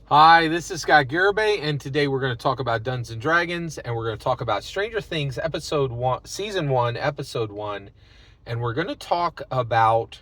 Hi, this is Scott Garibay, and today we're going to talk about Dungeons and Dragons, and we're going to talk about Stranger Things, episode 1, season 1, episode 1, and we're going to talk about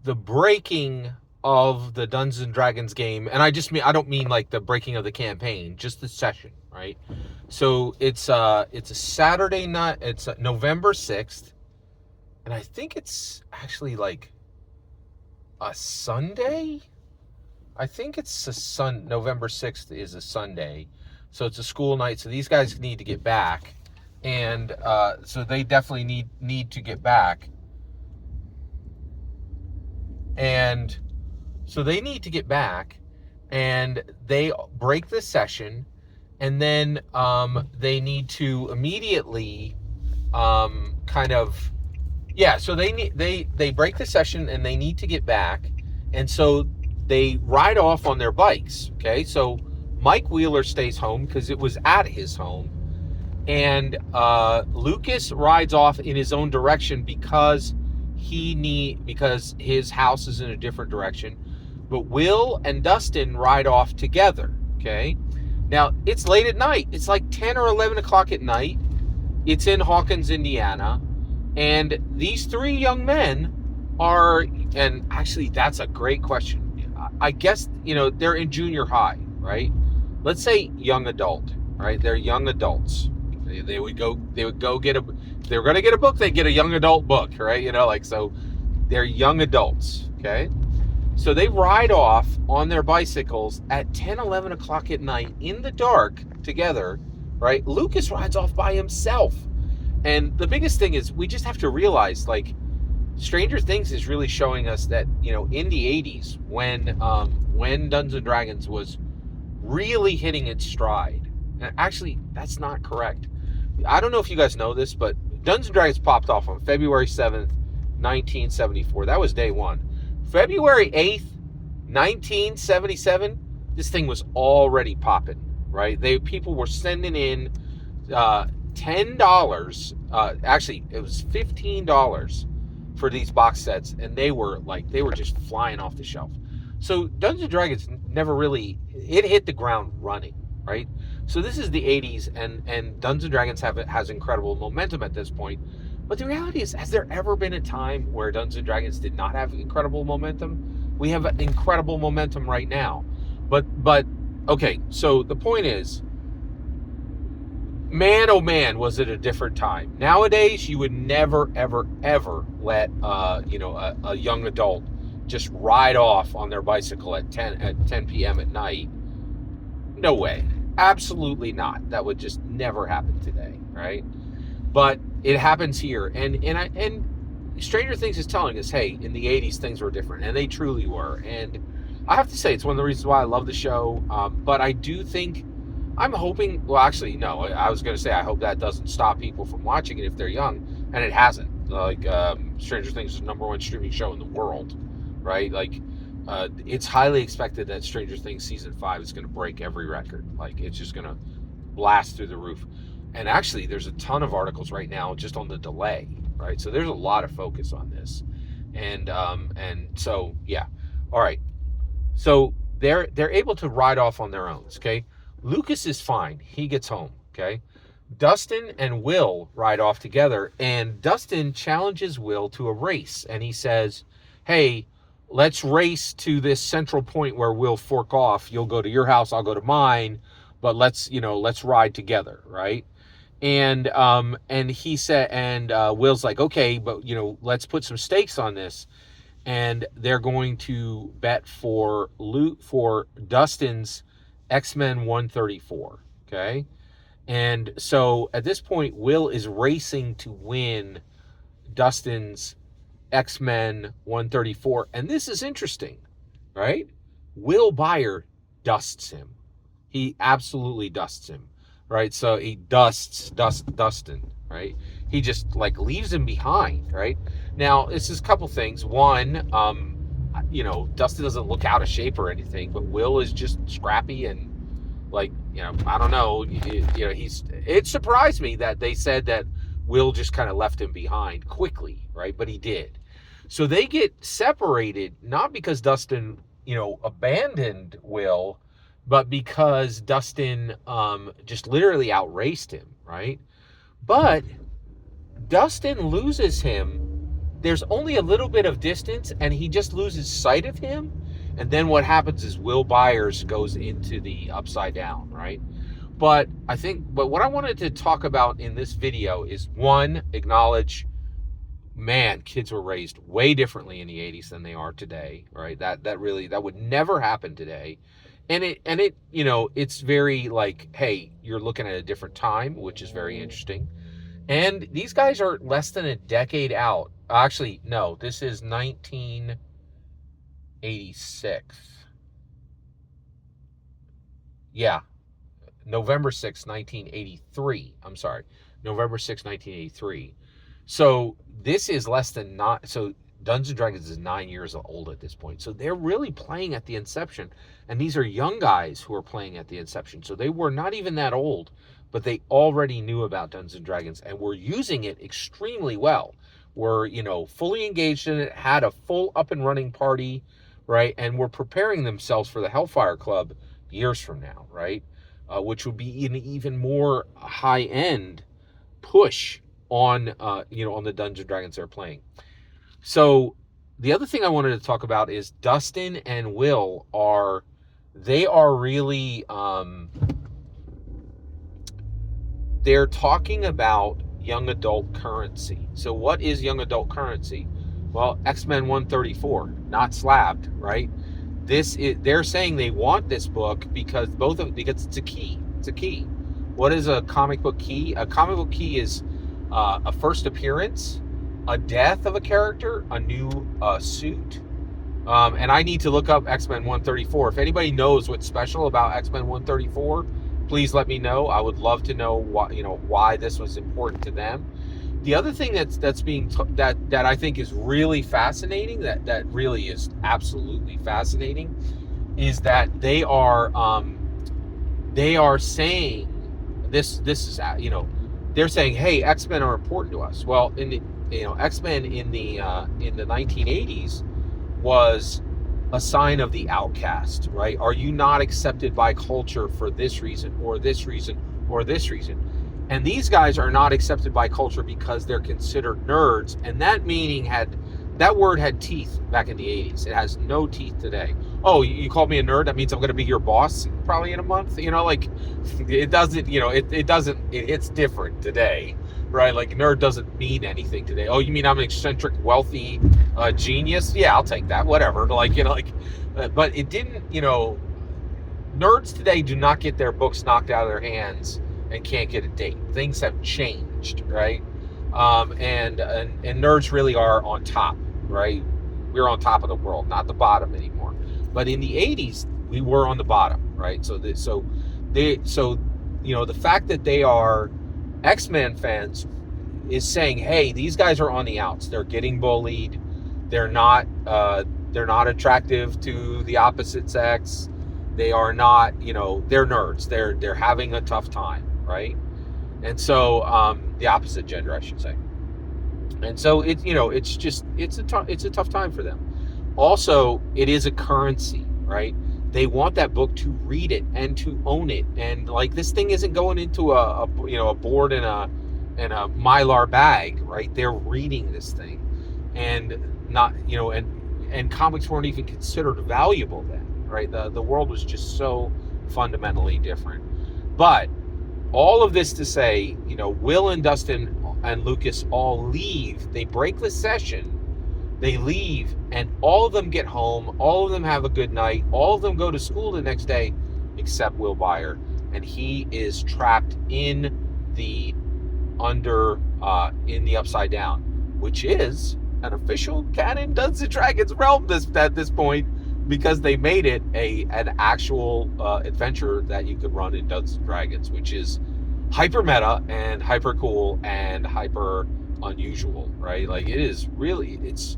the breaking of the Dungeons and Dragons game. And I don't mean like the breaking of the campaign, just the session, right? So it's a Saturday night, it's November 6th, and I think it's actually like a Sunday. I think it's November 6th is a Sunday. So it's a school night. So these guys need to get back. And so they definitely need to get back. And so they need to get back. And they break the session. And then they need to immediately so they break the session and they need to get back. And so they ride off on their bikes. Okay, so Mike Wheeler stays home because it was at his home, and Lucas rides off in his own direction because his house is in a different direction. But Will and Dustin ride off together. Okay, now it's late at night. It's like 10 or 11 o'clock at night. It's in Hawkins, Indiana, and these three young men are, and actually that's a great question. I guess, they're in junior high, right? Let's say young adult, right? They're young adults. They would go get if they were going to get a book, they'd get a young adult book, right? So they're young adults, okay? So they ride off on their bicycles at 10, 11 o'clock at night in the dark together, right? Lucas rides off by himself. And the biggest thing is we just have to realize, like, Stranger Things is really showing us that, in the 80s, when Dungeons and Dragons was really hitting its stride. And actually, that's not correct. I don't know if you guys know this, but Dungeons and Dragons popped off on February 7th, 1974. That was day one. February 8th, 1977, this thing was already popping, right? People were sending in $10. Actually, it was $15 for these box sets, and they were just flying off the shelf. So Dungeons and Dragons never really hit the ground running, right? So this is the 80s, and Dungeons and Dragons has incredible momentum at this point. But the reality is, has there ever been a time where Dungeons and Dragons did not have incredible momentum? We have incredible momentum right now. But okay, so the point is, man, oh man, was it a different time. Nowadays, you would never, ever, ever let a young adult just ride off on their bicycle at 10 p.m. at night. No way. Absolutely not. That would just never happen today, right? But it happens here. And Stranger Things is telling us, hey, in the 80s, things were different. And they truly were. And I have to say, it's one of the reasons why I love the show. But I do think, I'm hoping, well, actually, no, I was going to say I hope that doesn't stop people from watching it if they're young, and it hasn't. Like, Stranger Things is the number one streaming show in the world, right? Like, it's highly expected that Stranger Things Season 5 is going to break every record. Like, it's just going to blast through the roof. And actually, there's a ton of articles right now just on the delay, right? So there's a lot of focus on this. And so, yeah. All right. So they're able to ride off on their own, okay? Lucas is fine. He gets home, okay? Dustin and Will ride off together, and Dustin challenges Will to a race, and he says, hey, let's race to this central point where we'll fork off. You'll go to your house, I'll go to mine, but let's ride together, right? And he said, and Will's like, okay, but let's put some stakes on this. And they're going to bet for Dustin's X-Men 134, okay? And so at this point, Will is racing to win Dustin's X-Men 134. And this is interesting, right? Will Byers dusts him. He absolutely dusts him, right? So he dusts Dustin, right? He just leaves him behind, right? Now, this is a couple things. One, Dustin doesn't look out of shape or anything, but Will is just scrappy and I don't know. It surprised me that they said that Will just kind of left him behind quickly, right? But he did. So they get separated, not because Dustin, abandoned Will, but because Dustin just literally outraced him, right? But Dustin loses him. There's only a little bit of distance, and he just loses sight of him. And then what happens is Will Byers goes into the upside down, right? But what I wanted to talk about in this video is, one, acknowledge, man, kids were raised way differently in the 80s than they are today, right? That would never happen today. And it it's very like, hey, you're looking at a different time, which is very interesting. And these guys are less than a decade out. Actually, no, this is 1986. Yeah, November 6th, 1983. I'm sorry, November 6th, 1983. So this is less than not. So Dungeons and Dragons is 9 years old at this point. So they're really playing at the inception. And these are young guys who are playing at the inception. So they were not even that old, but they already knew about Dungeons and Dragons and were using it extremely well. Were, fully engaged in it, had a full up and running party, right? And were preparing themselves for the Hellfire Club years from now, right? Which would be an even more high end push on on the Dungeons and Dragons they're playing. So the other thing I wanted to talk about is Dustin and Will are really they're talking about young adult currency. So what is young adult currency? Well, X-Men 134, not slabbed, right? They're saying they want this book because it's a key. It's a key. What is a comic book key? A comic book key is a first appearance, a death of a character, a new suit. And I need to look up X-Men 134. If anybody knows what's special about X-Men 134, please let me know. I would love to know why this was important to them. The other thing that I think is really fascinating, that really is absolutely fascinating, is that they are saying this is they're saying, hey, X-Men are important to us. Well, X-Men in the 1980s was a sign of the outcast, right? Are you not accepted by culture for this reason or this reason or this reason? And these guys are not accepted by culture because they're considered nerds, and that word had teeth back in the 80s. It has no teeth today. Oh, you called me a nerd? That means I'm going to be your boss probably in a month? It doesn't, it's different today, right? Like, nerd doesn't mean anything today. Oh, you mean I'm an eccentric, wealthy genius? Yeah, I'll take that, whatever. But it didn't, nerds today do not get their books knocked out of their hands and can't get a date. Things have changed, right? And nerds really are on top, right? We're on top of the world, not the bottom anymore. But in the 80s, we were on the bottom, right? So the fact that they are X-Men fans is saying, hey, these guys are on the outs. They're getting bullied. They're not attractive to the opposite sex. They are not, they're nerds. They're having a tough time, right? And so the opposite gender, I should say. And so it's a tough time for them. Also, it is a currency, right? They want that book to read it and to own it. And this thing isn't going into a board and a Mylar bag, right? They're reading this thing, and not and comics weren't even considered valuable then, right? The world was just so fundamentally different. But all of this to say, Will and Dustin and Lucas all leave. They break the session. They leave, and all of them get home. All of them have a good night. All of them go to school the next day, except Will Byers, and he is trapped in the upside down, which is an official canon Dungeons and Dragons realm at this point, because they made it an actual adventure that you could run in Dungeons and Dragons, which is hyper meta and hyper cool and hyper unusual, right? It's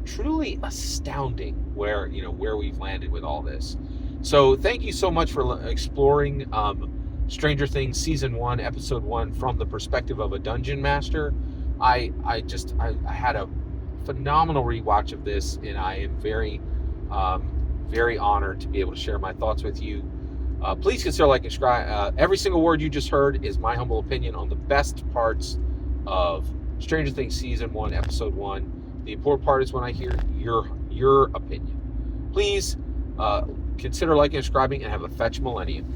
truly astounding where we've landed with all this. So thank you so much for exploring Stranger Things Season 1, Episode 1 from the perspective of a dungeon master. I had a phenomenal rewatch of this, and I am very, very honored to be able to share my thoughts with you. Please consider liking and subscribe. Every single word you just heard is my humble opinion on the best parts of Stranger Things Season 1, Episode 1. The important part is when I hear your opinion. Please consider liking and subscribing, and have a fetch millennium.